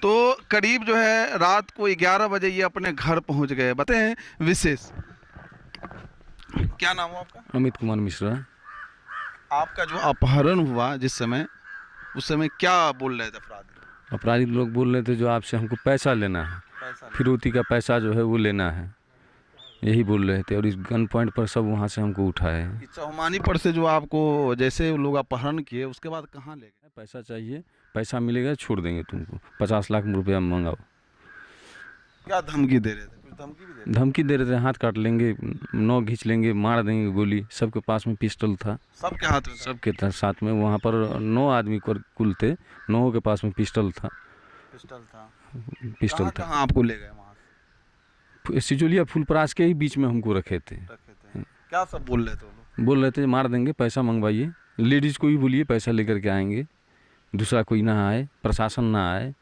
तो करीब जो है रात को 11 बजे ये अपने घर पहुंच गए। बताएं विशेष, क्या नाम हो आपका? अमित कुमार मिश्रा। आपका जो अपहरण हुआ जिस समय, उस समय क्या बोल रहे थे अपराधी? अपराधी लोग बोल रहे थे जो आपसे हमको पैसा लेना है, पैसा फिरौती का पैसा जो है वो लेना है, यही बोल रहे थे। और इस गन पॉइंट पर सब वहाँ से हमको उठाए हैं। कि चौमानी पर से जो आपको जैसे वो लोग अपहरण किए उसके बाद कहाँ ले गए? पैसा चाहिए, पैसा मिलेगा छोड़ देंगे तुमको, 50 लाख रुपया मंगाओ। क्या धमकी दे रहे थे? कुछ धमकी भी दे रहे धमकी दे रहे थे, हाथ काट लेंगे, नौ खींच लेंगे, मार देंगे गोली। सबके पास में पिस्टल था, थे? सबके हाथ में था? सबके था साथ में। वहाँ पर 9 आदमी कुल थे, 9 के पास में पिस्टल था। पिस्टल था? पिस्टल था। कहाँ आपको ले गए वहाँ से? सिचोलिया फुलपरास के ही बीच में हमको रखे थे। रखे थे? क्या सब बोल रहे थे वो लोग? बोल रहे थे मार देंगे, पैसा मंगवाइए, लेडीज़ को भी बोलिए पैसा लेकर के आएंगे, दूसरा कोई ना आए, प्रशासन ना आए।